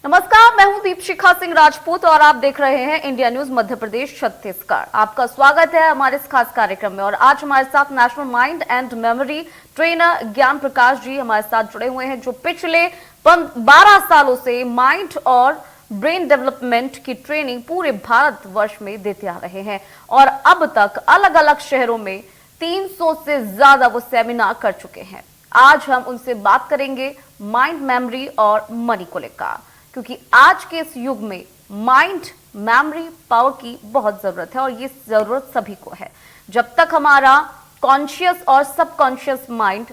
नमस्कार, मैं हूं दीपशिखा सिंह राजपूत और आप देख रहे हैं इंडिया न्यूज मध्य प्रदेश छत्तीसगढ़। आपका स्वागत है हमारे इस खास कार्यक्रम में। और आज हमारे साथ national mind and memory trainer ज्ञान प्रकाश जी हमारे साथ जुड़े हुए हैं, जो पिछले 12 सालों से माइंड और ब्रेन डेवलपमेंट की ट्रेनिंग पूरे भारतवर्ष में देते आ रहे हैं और अब तक अलग अलग शहरों में 300 से ज्यादा वो सेमिनार कर चुके हैं। आज हम उनसे बात करेंगे माइंड, मेमोरी और मनी को लेकर, क्योंकि आज के इस युग में माइंड, मेमोरी पावर की बहुत जरूरत है और ये जरूरत सभी को है। जब तक हमारा कॉन्शियस और सबकॉन्शियस माइंड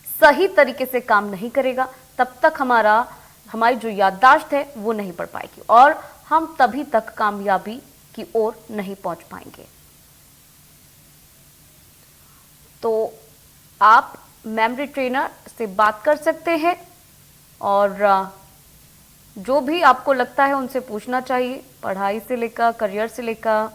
सही तरीके से काम नहीं करेगा, तब तक हमारी जो याददाश्त है वो नहीं बढ़ पाएगी और हम तभी तक कामयाबी की ओर नहीं पहुंच पाएंगे। तो आप मेमोरी ट्रेनर से बात कर सकते हैं और जो भी आपको लगता है उनसे पूछना चाहिए, पढ़ाई से लेकर करियर से लेकर।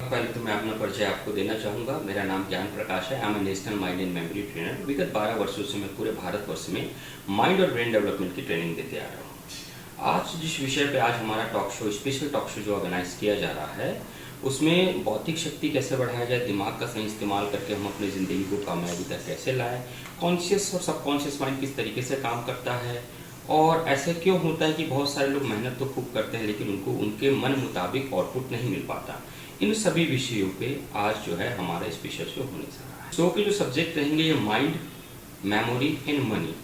पहले तो मैं अपना परिचय आपको देना चाहूँगा। मेरा नाम ज्ञान प्रकाश है। I am national mind and memory trainer. विगत 12 वर्षों से मैं पूरे भारतवर्ष में माइंड और ब्रेन डेवलपमेंट की ट्रेनिंग देते आ रहा हूँ। आज जिस विषय पे आज हमारा talk show, special talk show जो ऑर्गेनाइज किया जा रहा है, उसमें बौद्धिक शक्ति कैसे बढ़ाया जाए, दिमाग का सही इस्तेमाल करके हम अपनी ज़िंदगी को कामयाबी तक कैसे लाएं, कॉन्शियस और सबकॉन्शियस माइंड किस तरीके से काम करता है और ऐसे क्यों होता है कि बहुत सारे लोग मेहनत तो खूब करते हैं लेकिन उनको उनके मन मुताबिक आउटपुट नहीं मिल पाता। इन सभी विषयों पे आज जो है हमारा स्पेशल शो होने जा रहा है। शो के जो सब्जेक्ट रहेंगे ये mind, memory and money.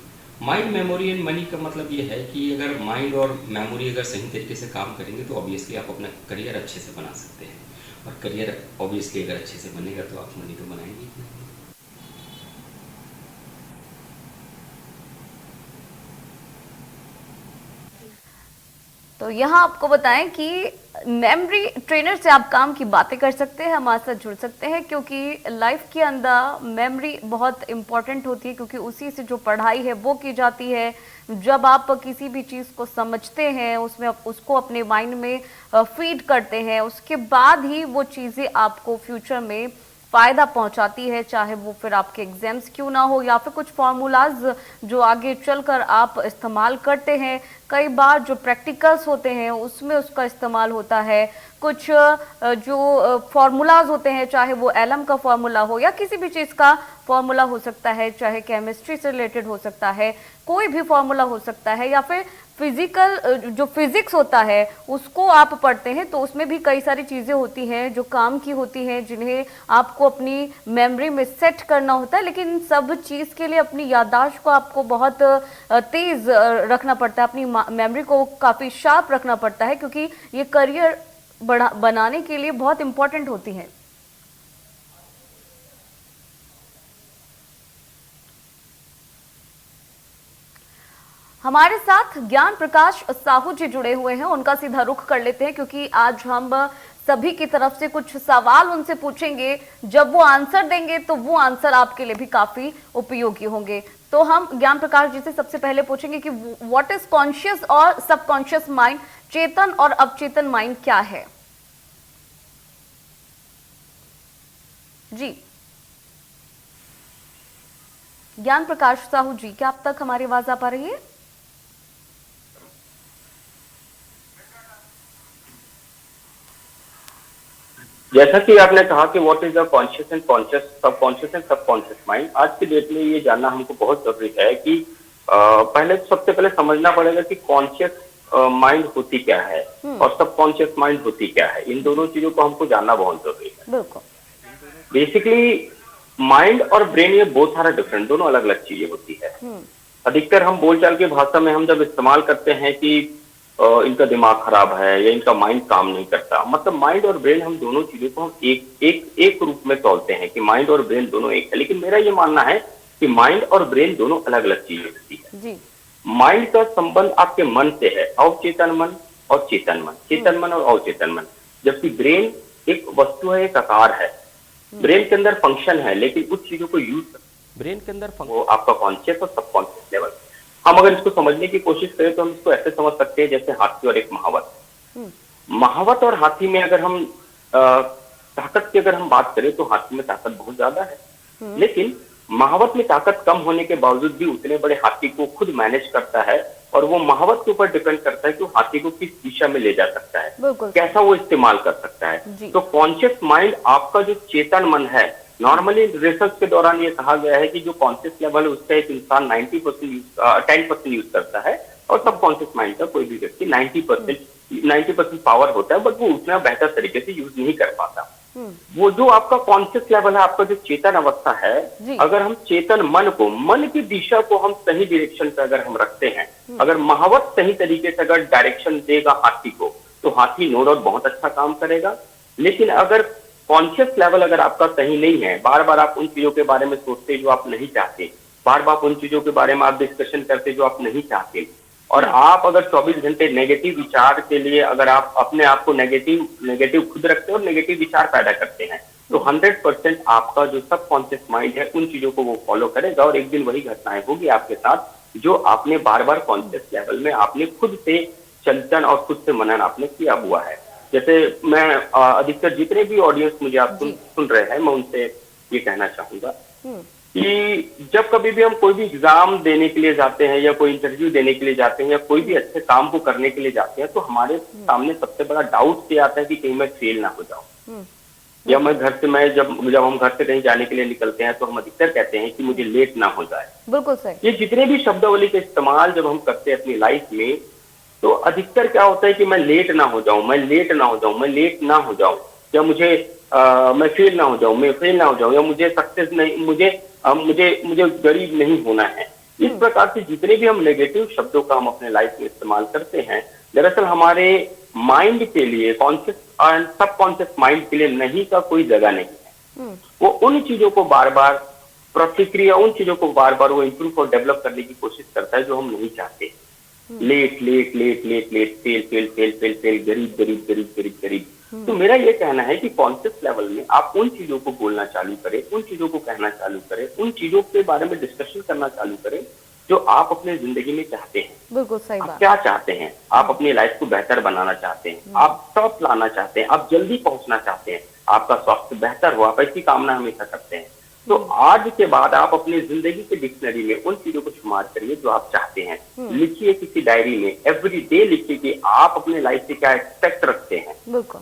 Mind, memory and money का मतलब ये है कि अगर माइंड और मेमोरी अगर सही तरीके से काम करेंगे तो ऑब्वियसली आप अपना करियर अच्छे से बना सकते हैं और करियर ऑब्वियसली अगर अच्छे से बनेगा तो आप मनी तो बनाएंगे ही। तो यहाँ आपको बताएं कि मेमोरी ट्रेनर से आप काम की बातें कर सकते हैं, हमारे साथ जुड़ सकते हैं, क्योंकि लाइफ के अंदर मेमोरी बहुत इंपॉर्टेंट होती है, क्योंकि उसी से जो पढ़ाई है वो की जाती है। जब आप किसी भी चीज़ को समझते हैं, उसमें उसको अपने माइंड में फीड करते हैं, उसके बाद ही वो चीज़ें आपको फ्यूचर में फायदा पहुंचाती है, चाहे वो फिर आपके एग्जाम्स क्यों ना हो या फिर कुछ फॉर्मूलाज जो आगे चलकर आप इस्तेमाल करते हैं। कई बार जो प्रैक्टिकल्स होते हैं उसमें उसका इस्तेमाल होता है। कुछ जो फॉर्मूलाज होते हैं, चाहे वो एलएम का फॉर्मूला हो या किसी भी चीज़ का फॉर्मूला हो सकता है, चाहे केमिस्ट्री से रिलेटेड हो सकता है, कोई भी फॉर्मूला हो सकता है, या फिर फिजिकल जो फिजिक्स होता है उसको आप पढ़ते हैं तो उसमें भी कई सारी चीज़ें होती हैं जो काम की होती हैं, जिन्हें आपको अपनी मेमोरी में सेट करना होता है। लेकिन सब चीज़ के लिए अपनी याददाश्त को आपको बहुत तेज़ रखना पड़ता है, अपनी मेमोरी को काफ़ी शार्प रखना पड़ता है, क्योंकि ये करियर बनाने के लिए बहुत इंपॉर्टेंट होती है। हमारे साथ ज्ञान प्रकाश साहू जी जुड़े हुए हैं, उनका सीधा रुख कर लेते हैं, क्योंकि आज हम सभी की तरफ से कुछ सवाल उनसे पूछेंगे। जब वो आंसर देंगे तो वो आंसर आपके लिए भी काफी उपयोगी होंगे। तो हम ज्ञान प्रकाश जी से सबसे पहले पूछेंगे कि व्हाट इज कॉन्शियस और सबकॉन्शियस माइंड, चेतन और अवचेतन माइंड क्या है? जी ज्ञान प्रकाश साहू जी, क्या आप तक हमारी आवाज आ पा रही है? जैसा कि आपने कहा कि what is the conscious and subconscious mind, आज की डेट में ये जानना हमको बहुत जरूरी है कि पहले तो सबसे पहले समझना पड़ेगा कि कॉन्शियस माइंड होती क्या है और सबकॉन्शियस माइंड होती क्या है। इन दोनों चीजों को हमको जानना बहुत जरूरी है। बेसिकली माइंड और ब्रेन ये बहुत सारा डिफरेंट, दोनों अलग अलग चीजें होती है। अधिकतर हम बोलचाल की भाषा में हम जब इस्तेमाल करते हैं कि इनका दिमाग खराब है या इनका माइंड काम नहीं करता, मतलब माइंड और ब्रेन हम दोनों चीजों को हम एक रूप में तौलते हैं कि माइंड और ब्रेन दोनों एक है। लेकिन मेरा ये मानना है कि माइंड और ब्रेन दोनों अलग अलग चीजें होती है। माइंड का संबंध आपके मन से है, अवचेतन मन और चेतन मन, चेतन मन और अवचेतन मन। जबकि ब्रेन एक वस्तु है, एक आकार है, ब्रेन के अंदर फंक्शन है, लेकिन उस चीजों को यूज ब्रेन के अंदर वो आपका कॉन्शियस और सबकॉन्शियस लेवल। हम अगर इसको समझने की कोशिश करें तो हम इसको ऐसे समझ सकते हैं जैसे हाथी और एक महावत। महावत और हाथी में अगर हम ताकत की अगर हम बात करें तो हाथी में ताकत बहुत ज्यादा है, लेकिन महावत में ताकत कम होने के बावजूद भी उतने बड़े हाथी को खुद मैनेज करता है, और वो महावत के ऊपर डिपेंड करता है कि वो हाथी को किस दिशा में ले जा सकता है, बिल्कुल कैसा वो इस्तेमाल कर सकता जी। है। तो कॉन्शियस माइंड आपका जो चेतन मन है, नॉर्मली रिसर्च के दौरान ये कहा गया है कि जो कॉन्शियस लेवल है उसका एक इंसान 10% यूज करता है, और सब कॉन्शियस माइंड का कोई भी व्यक्ति 90% पावर होता है, बट वो उतना बेहतर तरीके से यूज नहीं कर पाता। वो जो आपका कॉन्शियस लेवल है, आपका जो चेतन अवस्था जी। है, अगर हम चेतन मन की दिशा को हम सही डायरेक्शन पे अगर हम रखते हैं, अगर महावत सही तरीके से अगर डायरेक्शन देगा हाथी को, तो हाथी नो डाउट बहुत अच्छा काम करेगा। लेकिन अगर कॉन्शियस लेवल अगर आपका सही नहीं है, बार बार आप उन चीजों के बारे में सोचते जो आप नहीं चाहते, बार बार उन चीजों के बारे में आप डिस्कशन करते जो आप नहीं चाहते, और आप अगर 24 घंटे नेगेटिव विचार के लिए अगर आप अपने आप को नेगेटिव खुद रखते हैं और नेगेटिव विचार पैदा करते हैं, तो 100% आपका जो सबकॉन्शियस माइंड है उन चीजों को वो फॉलो करेगा, और एक दिन वही घटनाएं होगी आपके साथ जो आपने बार बार कॉन्शियस लेवल में आपने खुद से चिंतन और खुद से मनन आपने किया हुआ है। जैसे मैं अधिकतर जितने भी ऑडियंस मुझे आप सुन रहे हैं, मैं उनसे ये कहना चाहूंगा कि जब कभी भी हम कोई भी एग्जाम देने के लिए जाते हैं या कोई इंटरव्यू देने के लिए जाते हैं या कोई भी अच्छे काम को करने के लिए जाते हैं, तो हमारे सामने सबसे बड़ा डाउट ये आता है कि कहीं मैं फेल ना हो जाऊं, या जब हम घर से कहीं जाने के लिए निकलते हैं तो हम अधिकतर कहते हैं कि मुझे लेट ना हो जाए। बिल्कुल सही। ये जितने भी शब्दावली का इस्तेमाल जब हम करते हैं अपनी लाइफ में, तो अधिकतर क्या होता है कि मैं लेट ना हो जाऊं, मैं लेट ना हो जाऊं, मैं लेट ना हो जाऊं, या मैं फेल ना हो जाऊं, या मुझे सक्सेस नहीं, मुझे गरीब नहीं होना है। इस प्रकार से जितने भी हम नेगेटिव शब्दों का हम अपने लाइफ में इस्तेमाल करते हैं, दरअसल हमारे माइंड के लिए, कॉन्शियस और सबकॉन्शियस माइंड के लिए नहीं का कोई जगह नहीं है। वो उन चीजों को बार बार प्रतिक्रिया, उन चीजों को बार बार वो इंप्रूव और डेवलप करने की कोशिश करता है जो हम नहीं चाहते। लेट, फेल, गरीब। तो मेरा ये कहना है कि कॉन्शियस लेवल में आप उन चीजों को बोलना चालू करें, उन चीजों को कहना चालू करें, उन चीजों के बारे में डिस्कशन करना चालू करें जो आप अपने जिंदगी में चाहते हैं। बिल्कुल सही आप बात। क्या चाहते हैं? आप अपनी लाइफ को बेहतर बनाना चाहते हैं, आप टॉप लाना चाहते हैं, आप जल्दी पहुंचना चाहते हैं, आपका स्वास्थ्य बेहतर हो, आप ऐसी कामना हमेशा करते हैं। तो आज के बाद आप अपनी जिंदगी के डिक्शनरी में उन चीजों को शुमार करिए जो आप चाहते हैं। लिखिए किसी डायरी में, एवरी डे लिखिए कि आप अपने लाइफ से क्या एक्सपेक्ट रखते हैं,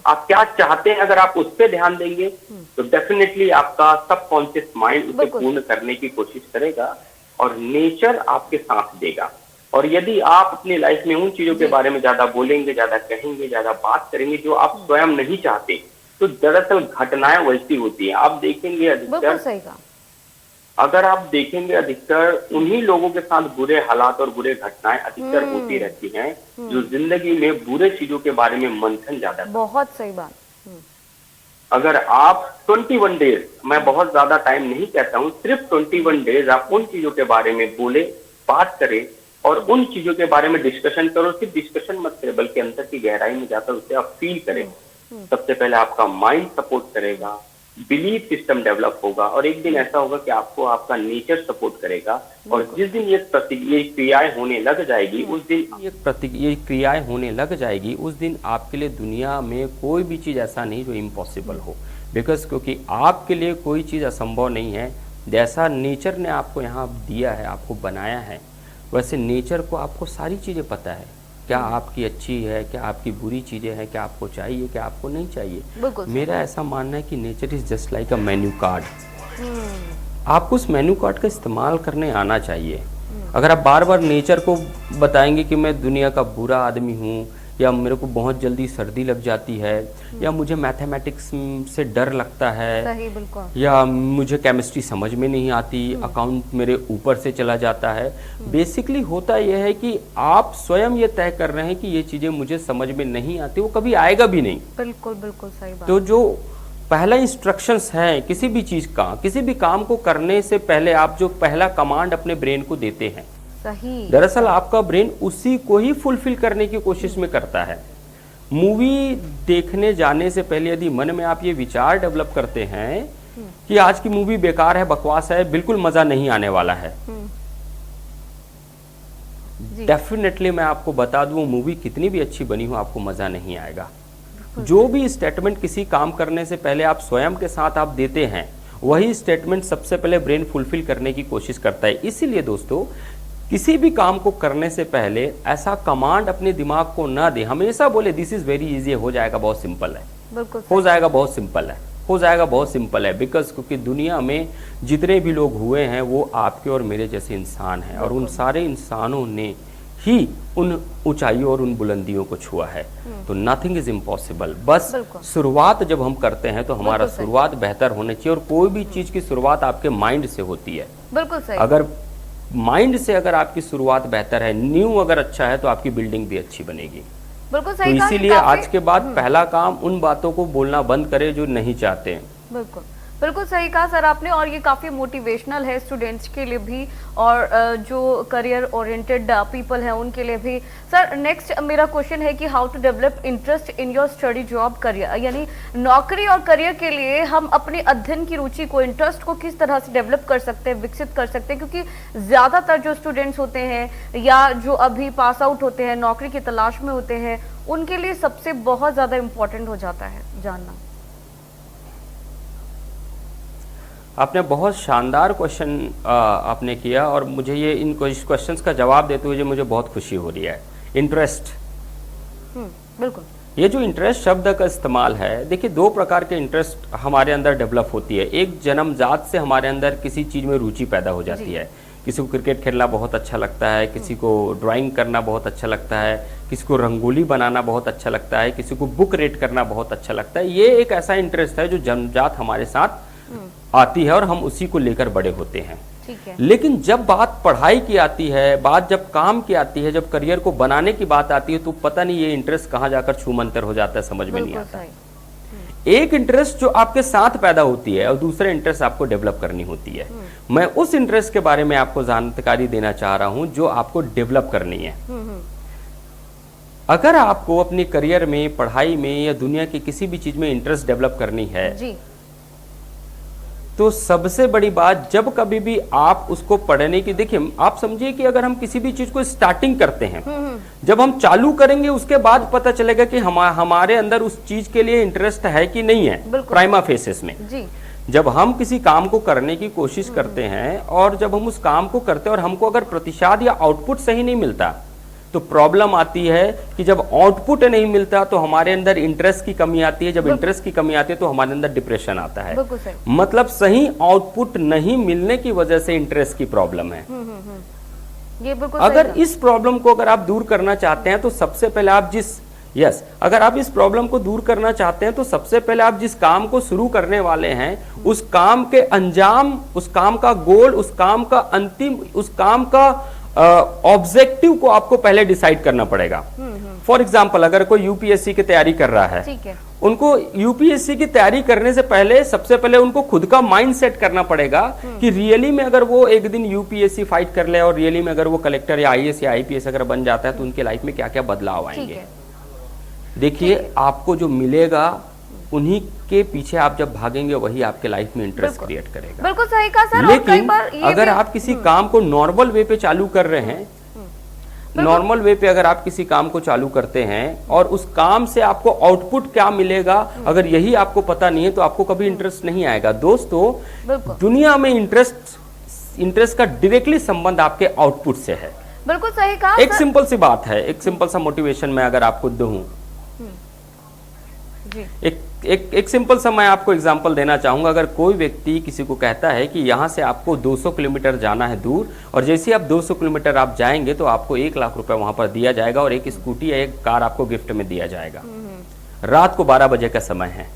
आप क्या चाहते हैं। अगर आप उस पर ध्यान देंगे तो डेफिनेटली आपका सबकॉन्शियस माइंड उसे पूर्ण करने की कोशिश करेगा और नेचर आपके साथ देगा। और यदि आप अपनी लाइफ में उन चीजों के बारे में ज्यादा बोलेंगे, ज्यादा कहेंगे, ज्यादा बात करेंगे जो आप स्वयं नहीं चाहते, तो दरअसल घटनाएं वैसी होती हैं। आप देखेंगे अधिकतर उन्हीं लोगों के साथ बुरे हालात और बुरे घटनाएं अधिकतर होती रहती हैं जो जिंदगी में बुरे चीजों के बारे में मंथन ज्यादा। बहुत सही बात। अगर आप 21 डेज, मैं बहुत ज्यादा टाइम नहीं कहता हूँ, सिर्फ 21 डेज आप उन चीजों के बारे में बोले, बात करें और उन चीजों के बारे में डिस्कशन करो। सिर्फ डिस्कशन मत करें बल्कि अंदर की गहराई में जाकर उसे आप फील करें। सबसे पहले आपका माइंड सपोर्ट करेगा, बिलीफ सिस्टम डेवलप होगा और एक दिन ऐसा होगा कि आपको आपका नेचर सपोर्ट करेगा। और जिस दिन ये क्रियाएं होने लग जाएगी उस दिन आपके लिए दुनिया में कोई भी चीज़ ऐसा नहीं जो इम्पॉसिबल हो। बिकॉज क्योंकि आपके लिए कोई चीज़ असंभव नहीं है। जैसा नेचर ने आपको यहाँ दिया है, आपको बनाया है, वैसे नेचर को आपको सारी चीज़ें पता है। क्या आपकी अच्छी है, क्या आपकी बुरी चीज़ें हैं, क्या आपको चाहिए, क्या आपको नहीं चाहिए। मेरा ऐसा मानना है कि nature is just like a menu card. आपको उस मेन्यू कार्ड का इस्तेमाल करने आना चाहिए। अगर आप बार बार नेचर को बताएंगे कि मैं दुनिया का बुरा आदमी हूँ, या मेरे को बहुत जल्दी सर्दी लग जाती है, या मुझे मैथमेटिक्स से डर लगता है, सही, बिल्कुल, या मुझे केमिस्ट्री समझ में नहीं आती, अकाउंट मेरे ऊपर से चला जाता है। बेसिकली होता यह है कि आप स्वयं ये तय कर रहे हैं कि ये चीज़ें मुझे समझ में नहीं आती, वो कभी आएगा भी नहीं। बिल्कुल बिल्कुल सही बात। तो जो पहला इंस्ट्रक्शंस है किसी भी चीज़ का, किसी भी काम को करने से पहले आप जो पहला कमांड अपने ब्रेन को देते हैं, सही, दरअसल आपका ब्रेन उसी को ही फुलफिल करने की कोशिश में करता है। मूवी देखने जाने से पहले यदि मन में आप ये विचार डेवलप करते हैं कि आज की मूवी बेकार है, बकवास है, बिल्कुल मजा नहीं आने वाला है, डेफिनेटली मैं आपको बता दूं मूवी कितनी भी अच्छी बनी हो आपको मजा नहीं आएगा। जो भी स्टेटमेंट किसी काम करने से पहले आप स्वयं के साथ आप देते हैं, वही स्टेटमेंट सबसे पहले ब्रेन फुलफिल करने की कोशिश करता है। इसीलिए दोस्तों किसी भी काम को करने से पहले ऐसा कमांड अपने दिमाग को ना दे, हमेशा बोले दिस इज वेरी इजी, हो जाएगा बहुत सिंपल है, बिल्कुल हो जाएगा बहुत सिंपल है, हो जाएगा बहुत सिंपल है। बिकॉज क्योंकि दुनिया में जितने भी लोग हुए हैं वो आपके और मेरे जैसे इंसान हैं, और उन सारे इंसानों ने ही उन ऊंचाइयों और उन बुलंदियों को छुआ है। तो नथिंग इज इम्पॉसिबल। बस शुरुआत जब हम करते हैं तो हमारा शुरुआत बेहतर होनी चाहिए, और कोई भी चीज की शुरुआत आपके माइंड से होती है। बिल्कुल सही। अगर माइंड से अगर आपकी शुरुआत बेहतर है, न्यू अगर अच्छा है, तो आपकी बिल्डिंग भी अच्छी बनेगी। बिल्कुल तो सही। इसीलिए आज के बाद पहला काम उन बातों को बोलना बंद करें जो नहीं चाहते हैं। बिल्कुल बिल्कुल सही कहा सर आपने, और ये काफ़ी मोटिवेशनल है स्टूडेंट्स के लिए भी, और जो करियर ओरिएंटेड पीपल हैं उनके लिए भी। सर नेक्स्ट मेरा क्वेश्चन है कि how to develop interest in your study job career, यानी नौकरी और करियर के लिए हम अपने अध्ययन की रुचि को, इंटरेस्ट को किस तरह से डेवलप कर सकते हैं, विकसित कर सकते हैं, क्योंकि ज़्यादातर जो स्टूडेंट्स होते हैं या जो अभी पास आउट होते हैं, नौकरी की तलाश में होते हैं, उनके लिए सबसे बहुत ज़्यादा इम्पोर्टेंट हो जाता है जानना। आपने बहुत शानदार क्वेश्चन आपने किया, और मुझे ये इन क्वेश्चंस का जवाब देते हुए मुझे बहुत खुशी हो रही है। इंटरेस्ट, बिल्कुल। ये जो इंटरेस्ट शब्द का इस्तेमाल है, देखिए दो प्रकार के इंटरेस्ट हमारे अंदर डेवलप होती है। एक जन्मजात से हमारे अंदर किसी चीज़ में रुचि पैदा हो जाती है। किसी को क्रिकेट खेलना बहुत अच्छा लगता है, किसी को ड्राइंग करना बहुत अच्छा लगता है, किसी को रंगोली बनाना बहुत अच्छा लगता है, किसी को बुक रीड करना बहुत अच्छा लगता है। ये एक ऐसा इंटरेस्ट है जो जन्मजात हमारे साथ आती है और हम उसी को लेकर बड़े होते हैं। ठीक है। लेकिन जब बात पढ़ाई की आती है, बात जब काम की आती है, जब करियर को बनाने की बात आती है, तो पता नहीं ये इंटरेस्ट कहाँ जाकर छूमंतर हो जाता है, समझ में नहीं आता। एक इंटरेस्ट जो आपके साथ पैदा होती है और दूसरा इंटरेस्ट आपको डेवलप करनी होती है। मैं उस इंटरेस्ट के बारे में आपको जानकारी देना चाह रहा हूं जो आपको डेवलप करनी है। अगर आपको अपने करियर में, पढ़ाई में या दुनिया की किसी भी चीज में इंटरेस्ट डेवलप करनी है जी, तो सबसे बड़ी बात, जब कभी भी आप उसको पढ़ने की, देखिए आप समझिए कि अगर हम किसी भी चीज को स्टार्टिंग करते हैं, जब हम चालू करेंगे उसके बाद पता चलेगा कि हमारे अंदर उस चीज के लिए इंटरेस्ट है कि नहीं है, प्राइमा फेसिस में। जी। जब हम किसी काम को करने की कोशिश करते हैं और जब हम उस काम को करते हैं और हमको अगर प्रतिशत या आउटपुट सही नहीं मिलता, तो प्रॉब्लम आती है कि जब आउटपुट नहीं मिलता तो हमारे अंदर इंटरेस्ट की कमी आती है। जब इंटरेस्ट की कमी आती है तो हमारे अंदर डिप्रेशन आता है। मतलब सही आउटपुट नहीं मिलने की वजह से इंटरेस्ट की प्रॉब्लम है। ये बिल्कुल अगर इस प्रॉब्लम को अगर आप दूर करना चाहते हैं तो सबसे पहले आप अगर आप इस प्रॉब्लम को दूर करना चाहते हैं तो सबसे पहले आप जिस काम को शुरू करने वाले हैं, उस काम के अंजाम, उस काम का गोल, उस काम का अंतिम, उस काम का ऑब्जेक्टिव को आपको पहले डिसाइड करना पड़ेगा। फॉर एग्जाम्पल, अगर कोई यूपीएससी की तैयारी कर रहा है, ठीक है, उनको यूपीएससी की तैयारी करने से पहले सबसे पहले उनको खुद का माइंड सेट करना पड़ेगा कि रियली में अगर वो एक दिन यूपीएससी फाइट कर ले और रियली में अगर वो कलेक्टर या आईएएस या आईपीएस अगर बन जाता है तो उनके लाइफ में क्या क्या बदलाव आएंगे। देखिए, आपको जो मिलेगा उन्हीं के पीछे आप जब भागेंगे वही आपके लाइफ में इंटरेस्ट क्रिएट करेगा। बिल्कुल सही कहा सर। लेकिन अगर आप किसी काम को नॉर्मल वे पे चालू कर रहे हैं, नॉर्मल वे पे अगर आप किसी काम को चालू करते हैं और उस काम से आपको आउटपुट क्या मिलेगा, अगर यही आपको पता नहीं है तो आपको कभी इंटरेस्ट नहीं आएगा। दोस्तों, दुनिया में इंटरेस्ट का डायरेक्टली संबंध आपके आउटपुट से है। बिल्कुल सही कहा। एक सिंपल सी बात है, एक सिंपल सा मोटिवेशन मैं अगर आपको दूं, एक सिंपल सा मैं आपको एग्जांपल देना चाहूंगा। अगर कोई व्यक्ति किसी को कहता है कि यहाँ से आपको 200 किलोमीटर जाना है दूर, और जैसे आप 200 किलोमीटर आप जाएंगे तो आपको 1 लाख रुपए वहां पर दिया जाएगा और एक स्कूटी या एक कार आपको गिफ्ट में दिया जाएगा। रात को 12 बजे का समय है।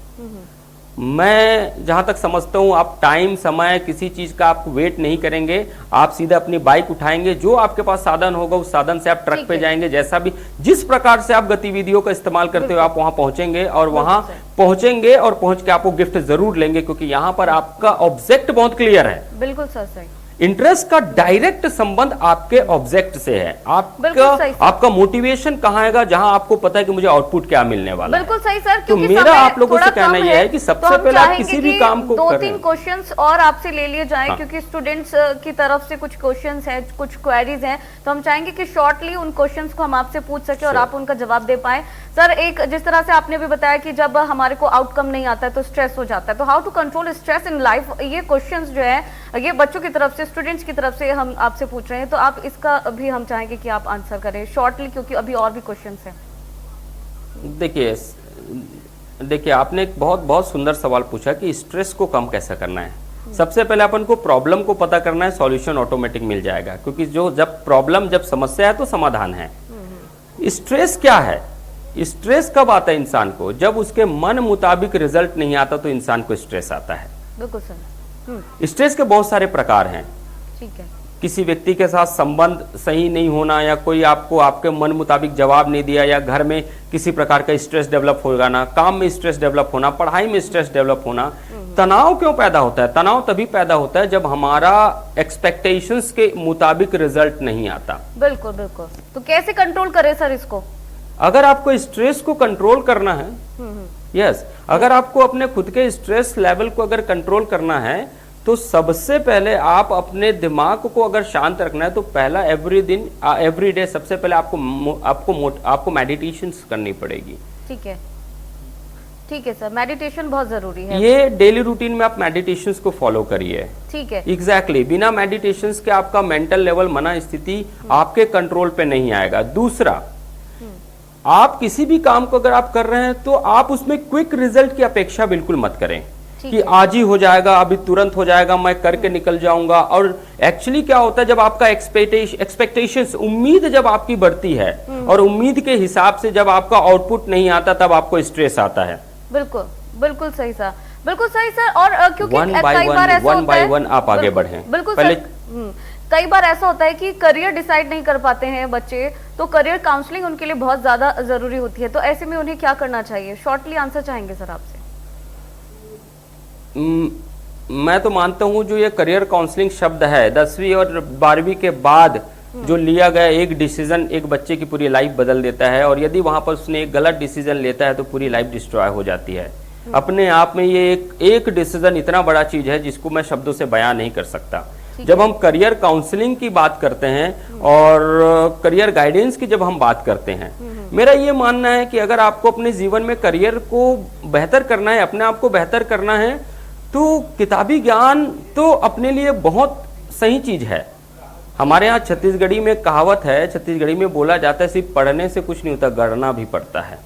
मैं जहां तक समझता हूं, आप टाइम, समय, किसी चीज का आप वेट नहीं करेंगे, आप सीधा अपनी बाइक उठाएंगे, जो आपके पास साधन होगा उस साधन से आप ट्रक पे जाएंगे। जैसा भी, जिस प्रकार से आप गतिविधियों का इस्तेमाल करते हो आप वहां पहुंचेंगे, और वहां पहुंचेंगे और पहुंच के आपको गिफ्ट जरूर लेंगे, क्योंकि यहाँ पर आपका ऑब्जेक्ट बहुत क्लियर है। बिल्कुल सर, सही। इंटरेस्ट का डायरेक्ट संबंध आपके ऑब्जेक्ट से है। बिल्कुल सही सर। आपका मोटिवेशन कहाँ आएगा, जहां आपको पता है कि मुझे आउटपुट क्या मिलने वाला है। बिल्कुल सही सर। तो क्योंकि मेरा समय आप लोगों से थोड़ा कहना कम यह है कि सबसे तो हम पहले आप चाहेंगे किसी भी कि काम को दो कर तीन रहे हैं। क्वेश्चंस और आपसे ले लिए जाएं, हाँ। क्योंकि स्टूडेंट्स की तरफ से कुछ क्वेश्चंस हैं, कुछ क्वेरीज हैं, तो हम चाहेंगे कि शॉर्टली उन क्वेश्चंस को हम आपसे पूछ सके और Sure. आप उनका जवाब दे पाए। सर, एक जिस तरह से आपने भी बताया कि जब हमारे को आउटकम नहीं आता है तो स्ट्रेस हो जाता है, तो how to control stress in life, ये क्वेश्चंस जो है ये बच्चों की तरफ से, स्टूडेंट्स की तरफ से हम आपसे पूछ रहे हैं, तो आप इसका भी हम चाहेंगे कि आप आंसर करें शॉर्टली, क्योंकि अभी और भी क्वेश्चंस हैं। देखिए आपने एक बहुत बहुत सुंदर सवाल पूछा कि स्ट्रेस को कम कैसे करना है। सबसे पहले अपन को प्रॉब्लम को पता करना है, सॉल्यूशन ऑटोमेटिक मिल जाएगा, क्योंकि जब समस्या है तो समाधान है। स्ट्रेस क्या है? स्ट्रेस कब आता है इंसान को? जब उसके मन मुताबिक रिजल्ट नहीं आता तो इंसान को स्ट्रेस आता है। बिल्कुल सर। स्ट्रेस के बहुत सारे प्रकार हैं। ठीक है। किसी व्यक्ति के साथ संबंध सही नहीं होना, या कोई आपको आपके मन मुताबिक जवाब नहीं दिया, या घर में किसी प्रकार का स्ट्रेस डेवलप हो जाना, काम में स्ट्रेस डेवलप होना, पढ़ाई में स्ट्रेस डेवलप होना। तनाव क्यों पैदा होता है? तनाव तभी पैदा होता है जब हमारा एक्सपेक्टेशंस के मुताबिक रिजल्ट नहीं आता। बिल्कुल बिल्कुल। तो कैसे कंट्रोल करें सर इसको? अगर आपको स्ट्रेस को कंट्रोल करना है, यस, अगर आपको अपने खुद के स्ट्रेस लेवल को अगर कंट्रोल करना है, तो सबसे पहले आप अपने दिमाग को अगर शांत रखना है तो पहला एवरी डे सबसे पहले आपको मेडिटेशन करनी पड़ेगी। ठीक है, ठीक है सर, मेडिटेशन बहुत जरूरी है। ये डेली रूटीन में आप मेडिटेशन को फॉलो करिए। ठीक है। एग्जैक्टली बिना मेडिटेशन के आपका मेंटल लेवल, मना स्थिति आपके कंट्रोल पे नहीं आएगा। दूसरा, आप किसी भी काम को अगर आप कर रहे हैं तो आप उसमें क्विक रिजल्ट की अपेक्षा बिल्कुल मत करें कि आज ही हो जाएगा, अभी तुरंत हो जाएगा, मैं करके निकल जाऊंगा। और एक्चुअली क्या होता है, जब आपका एक्सपेक्टेशंस, उम्मीद जब आपकी बढ़ती है और उम्मीद के हिसाब से जब आपका आउटपुट नहीं आता, तब आपको स्ट्रेस आता है। बिल्कुल बिल्कुल सही सर, बिल्कुल सही सर। और क्योंकि वन कई बाय बार ऐसा होता है, वन आप आगे बढ़े। बिल्कुल पहले सर। कई बार ऐसा होता है कि करियर डिसाइड नहीं कर पाते हैं बच्चे, तो करियर काउंसलिंग उनके लिए बहुत ज्यादा जरूरी होती है, तो ऐसे में उन्हें क्या करना चाहिए? शॉर्टली आंसर चाहेंगे सर आपसे। मैं तो मानता हूं जो ये करियर काउंसलिंग शब्द है, 10वीं और 12वीं के बाद जो लिया गया एक डिसीजन एक बच्चे की पूरी लाइफ बदल देता है, और यदि वहां पर उसने एक गलत डिसीजन लेता है तो पूरी लाइफ डिस्ट्रॉय हो जाती है। अपने आप में ये एक डिसीजन इतना बड़ा चीज है जिसको मैं शब्दों से बयां नहीं कर सकता। जब हम करियर काउंसलिंग की बात करते हैं और करियर गाइडेंस की जब हम बात करते हैं, मेरा ये मानना है कि अगर आपको अपने जीवन में करियर को बेहतर करना है, अपने आप को बेहतर करना है, तो किताबी ज्ञान तो अपने लिए बहुत सही चीज है। हमारे यहाँ छत्तीसगढ़ी में कहावत है, छत्तीसगढ़ी में बोला जाता है, सिर्फ पढ़ने से कुछ नहीं होता, गढ़ना भी पड़ता है।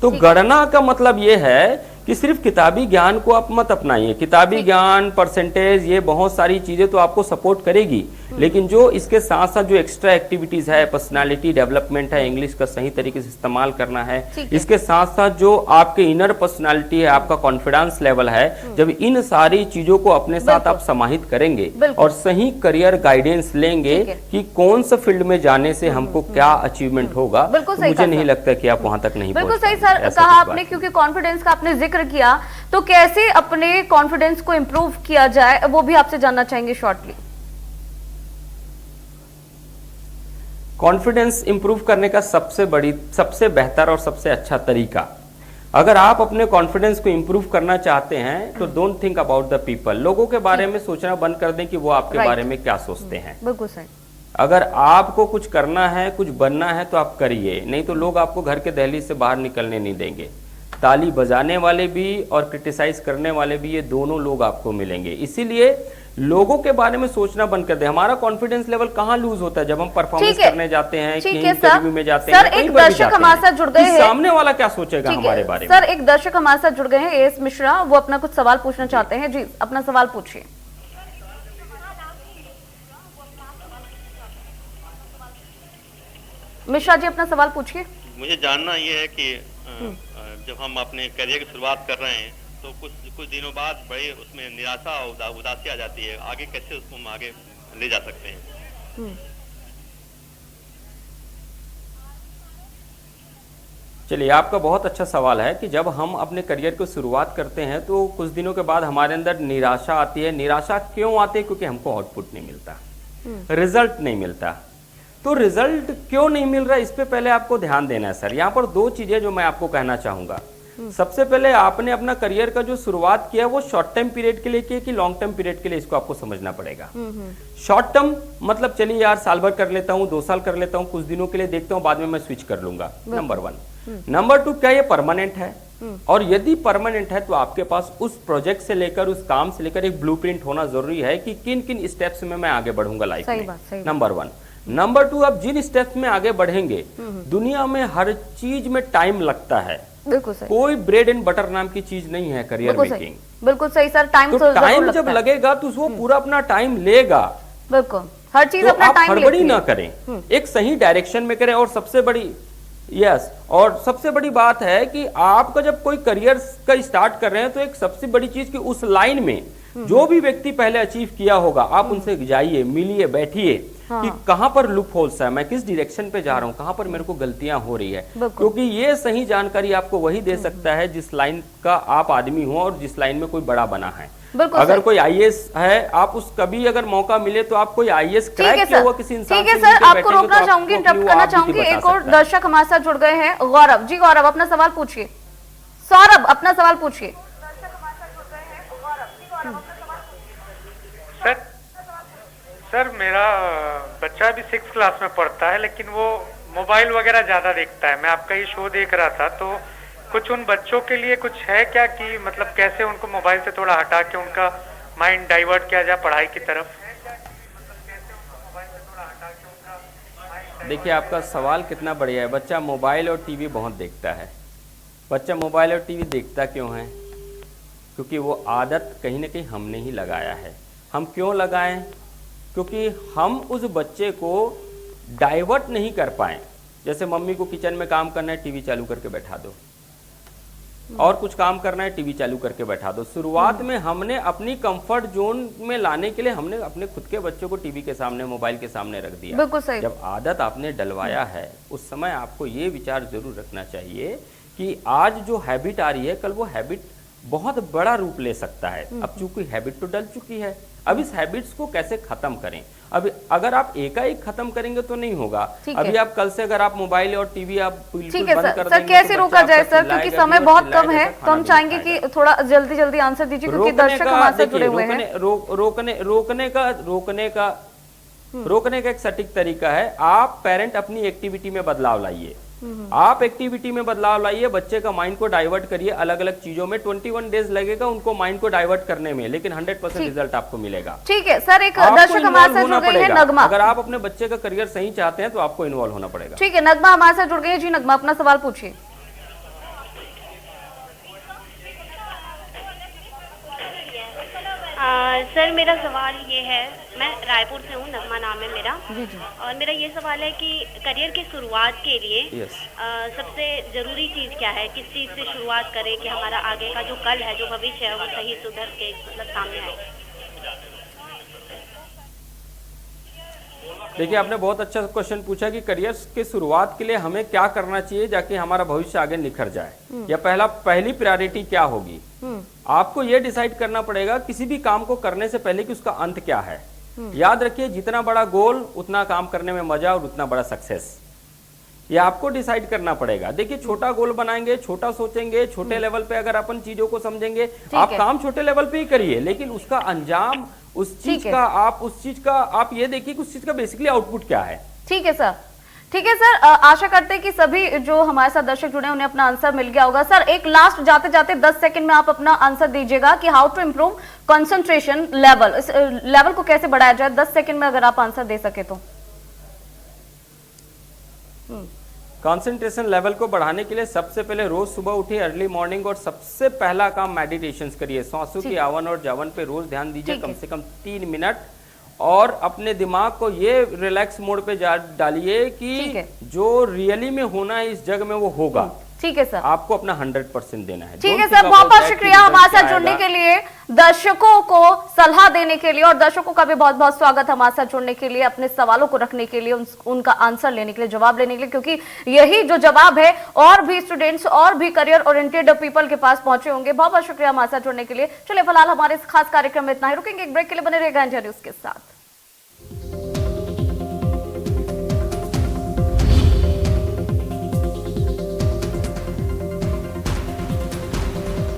तो गणना का मतलब ये है कि सिर्फ किताबी ज्ञान को आप मत अपनाइए। किताबी ज्ञान, परसेंटेज, ये बहुत सारी चीजें तो आपको सपोर्ट करेगी, लेकिन जो इसके साथ साथ जो एक्स्ट्रा एक्टिविटीज है, पर्सनालिटी डेवलपमेंट है, इंग्लिश का सही तरीके से इस्तेमाल करना है, इसके साथ साथ जो आपके इनर पर्सनालिटी है, आपका कॉन्फिडेंस लेवल है, जब इन सारी चीजों को अपने साथ आप समाहित करेंगे और सही करियर गाइडेंस लेंगे कि कौन सा फील्ड में जाने से हमको क्या अचीवमेंट होगा, तो मुझे नहीं लगता कि आप वहां तक नहीं बिल्कुल सही सर कहा आपने। क्योंकि कॉन्फिडेंस का आपने जिक्र किया, तो कैसे अपने कॉन्फिडेंस को इंप्रूव किया जाए वो भी आपसे जानना चाहेंगे शॉर्टली। कॉन्फिडेंस इंप्रूव करने का सबसे बेहतर और सबसे अच्छा तरीका, अगर आप अपने कॉन्फिडेंस को इंप्रूव करना चाहते हैं तो don't think about the people. लोगों के बारे में सोचना बंद कर दें कि वो आपके बारे में क्या सोचते हैं। बिल्कुल सही। अगर आपको कुछ करना है, कुछ बनना है तो आप करिए, नहीं तो लोग आपको घर के दहलीज से बाहर निकलने नहीं देंगे। ताली बजाने वाले भी और क्रिटिसाइज करने वाले भी, ये दोनों लोग आपको मिलेंगे। इसीलिए लोगों के बारे में सोचना बंद कर दे। हमारा कॉन्फिडेंस लेवल कहाँ लूज होता है? जब हम परफॉर्मेंस करने जाते हैं, इंटरव्यू में जाते हैं, एक दर्शक हमारे साथ जुड़ गए हैं, सामने वाला क्या सोचेगा हमारे बारे में। सर एक दर्शक हमारे साथ जुड़ गए हैं, एस मिश्रा, वो अपना कुछ सवाल पूछना चाहते हैं। जी अपना सवाल पूछिए। मिश्रा जी अपना सवाल पूछिए। मुझे जानना ये है कि जब हम अपने करियर की शुरुआत कर रहे हैं तो कुछ दिनों बाद बड़ी उसमें निराशा और उदासी आ जाती है, आगे कैसे उसको हम आगे ले जा सकते हैं? चलिए, आपका बहुत अच्छा सवाल है कि जब हम अपने करियर को शुरुआत करते हैं तो कुछ दिनों के बाद हमारे अंदर निराशा आती है। निराशा क्यों आती है? क्योंकि हमको आउटपुट नहीं मिलता, रिजल्ट नहीं मिलता। तो रिजल्ट क्यों नहीं मिल रहा, इस पे पहले आपको ध्यान देना है सर। यहाँ पर दो चीजें जो मैं आपको कहना चाहूंगा। सबसे पहले आपने अपना करियर का जो शुरुआत किया वो शॉर्ट टर्म पीरियड के लिए किया कि लॉन्ग टर्म पीरियड के लिए, इसको आपको समझना पड़ेगा। शॉर्ट टर्म मतलब चलिए यार साल भर कर लेता हूँ, 2 साल कर लेता हूँ, कुछ दिनों के लिए देखता हूँ, बाद में मैं स्विच कर लूंगा, नंबर 1। नंबर 2, क्या ये परमानेंट है? और यदि परमानेंट है तो आपके पास उस प्रोजेक्ट से लेकर, उस काम से लेकर एक ब्लूप्रिंट होना जरूरी है कि किन किन स्टेप्स में मैं आगे बढ़ूंगा लाइफ में, नंबर 1। नंबर 2, आप जिन स्टेप्स में आगे बढ़ेंगे, दुनिया में हर चीज में टाइम लगता है। बिल्कुल सही। कोई ब्रेड एंड बटर नाम की चीज नहीं है करियर मेकिंग। बिल्कुल सही सर। टाइम तो टाइम जब लगेगा तो वो पूरा अपना टाइम लेगा। बिल्कुल, हर चीज तो अपना आप टाइम हड़बड़ी ना करें, एक सही डायरेक्शन में करें। और सबसे बड़ी बात है कि आपका जब कोई करियर का स्टार्ट कर रहे हैं तो एक सबसे बड़ी चीज कि उस लाइन में जो भी व्यक्ति पहले अचीव किया होगा, आप उनसे जाइए, मिलिए, बैठिए कि कहां पर लूप होल्स है, मैं किस डायरेक्शन पे जा रहा हूं, कहां पर मेरे को गलतियां हो रही है। क्योंकि ये सही जानकारी आपको वही दे सकता है जिस लाइन का आप आदमी हो और जिस लाइन में कोई बड़ा बना है। अगर कोई आईएएस है, आप उस कभी अगर मौका मिले तो आप कोई आईएएस क्रैक किया हुआ किसी इंसान ठीक है सर, आपको रोकना चाहूंगी, इंटरप्ट करना चाहूंगी। एक और दर्शक हमारे साथ जुड़ गए हैं, गौरव जी। गौरव, अपना सवाल पूछिए। सौरभ, अपना सवाल पूछिए। सर मेरा बच्चा अभी 6th क्लास में पढ़ता है, लेकिन वो मोबाइल वगैरह ज्यादा देखता है। मैं आपका ये शो देख रहा था, तो कुछ उन बच्चों के लिए कुछ है क्या कि मतलब कैसे उनको मोबाइल से थोड़ा हटा के उनका माइंड डाइवर्ट किया जाए पढ़ाई की तरफ? देखिए, आपका सवाल कितना बढ़िया है। बच्चा मोबाइल और टीवी बहुत देखता है। बच्चा मोबाइल और टीवी देखता क्यों है? क्योंकि वो आदत कहीं ना कहीं हमने ही लगाया है। हम क्यों लगाएं? क्योंकि हम उस बच्चे को डाइवर्ट नहीं कर पाए। जैसे मम्मी को किचन में काम करना है, टीवी चालू करके बैठा दो, और कुछ काम करना है, टीवी चालू करके बैठा दो। शुरुआत में हमने अपनी कंफर्ट जोन में लाने के लिए हमने अपने खुद के बच्चों को टीवी के सामने, मोबाइल के सामने रख दिया। बिल्कुल सही। जब आदत आपने डलवाया है, उस समय आपको ये विचार जरूर रखना चाहिए कि आज जो हैबिट आ रही है, कल वो हैबिट बहुत बड़ा रूप ले सकता है। अब चूंकि हैबिट तो डल चुकी है, अब इस हैबिट्स को कैसे खत्म करें? अब अगर आप एकाएक खत्म करेंगे तो नहीं होगा। अभी आप कल से अगर आप मोबाइल और टीवी आप बिल्कुल बंद कर देंगे, कैसे रोका जाए सर? क्योंकि समय बहुत कम है, तो हम चाहेंगे कि थोड़ा जल्दी जल्दी आंसर दीजिए, क्योंकि दर्शक हमारे साथ जुड़े हुए हैं। रोकने का एक सटीक तरीका है, आप पेरेंट अपनी एक्टिविटी में बदलाव लाइए। आप एक्टिविटी में बदलाव लाइए, बच्चे का माइंड को डाइवर्ट करिए अलग अलग चीजों में। 21 डेज लगेगा उनको माइंड को डाइवर्ट करने में, लेकिन 100% रिजल्ट आपको मिलेगा। ठीक है सर, एक दर्शक हमारे साथ जुड़ गई है, नगमा। अगर आप अपने बच्चे का करियर सही चाहते हैं तो आपको इन्वॉल्व होना पड़ेगा। ठीक है, नगमा हमारे साथ जुड़ गई है। जी नगमा, अपना सवाल पूछिए। सर मेरा सवाल ये है, मैं रायपुर से हूँ, नगमा नाम है मेरा। जी जी। और मेरा ये सवाल है कि करियर की शुरुआत के लिए सबसे जरूरी चीज़ क्या है? किस चीज़ से शुरुआत करें कि हमारा आगे का जो कल है, जो भविष्य है, वो सही सुधर के मतलब सामने आए? देखिए, आपने बहुत अच्छा क्वेश्चन पूछा कि करियर के शुरुआत के लिए हमें क्या करना चाहिए जाके हमारा भविष्य आगे निखर जाए, या पहली प्रायोरिटी क्या होगी। आपको यह डिसाइड करना पड़ेगा किसी भी काम को करने से पहले कि उसका अंत क्या है। याद रखिए, जितना बड़ा गोल उतना काम करने में मजा और उतना बड़ा सक्सेस। ये आपको डिसाइड करना पड़ेगा। देखिए, छोटा गोल बनाएंगे, छोटा सोचेंगे, छोटे लेवल पे अगर अपन चीजों को समझेंगे, आप काम छोटे लेवल पे ही करिए, लेकिन उसका अंजाम, उस चीज का आप ये देखिए कि उस चीज का बेसिकली आउटपुट क्या है। ठीक है सर, ठीक है सर। आशा करते हैं कि सभी जो हमारे साथ दर्शक जुड़े हैं उन्हें अपना आंसर मिल गया होगा। सर, एक लास्ट जाते जाते 10 सेकंड में आप अपना आंसर दीजिएगा कि how to improve concentration level, इस लेवल को कैसे बढ़ाया जाए। 10 सेकंड में अगर आप आंसर दे सके तो। कंसंट्रेशन लेवल को बढ़ाने के लिए सबसे पहले रोज सुबह उठिए, अर्ली मॉर्निंग, और सबसे पहला काम मेडिटेशन करिए। सांसों की आवन और जावन पे रोज ध्यान दीजिए, कम से कम 3 मिनट, और अपने दिमाग को ये रिलैक्स मोड पे डालिए कि जो रियली में होना है इस जग में वो होगा। ठीक है सर, आपको अपना 100% देना है। ठीक है सर, बहुत बहुत शुक्रिया हमारे साथ जुड़ने के लिए। दर्शकों को सलाह देने के लिए, और दर्शकों का भी बहुत बहुत स्वागत हमारे साथ जुड़ने के लिए, अपने सवालों को रखने के लिए, उनका आंसर लेने के लिए, जवाब लेने के लिए, क्योंकि यही जो जवाब है और भी स्टूडेंट्स और भी करियर ओरिएंटेड पीपल के पास पहुंचे होंगे। बहुत बहुत शुक्रिया हमारे साथ जुड़ने के लिए। चलिए फिलहाल हमारे इस खास कार्यक्रम में इतना ही, रुकेंगे एक ब्रेक के लिए, बने रहेगा इंडिया न्यूज के साथ।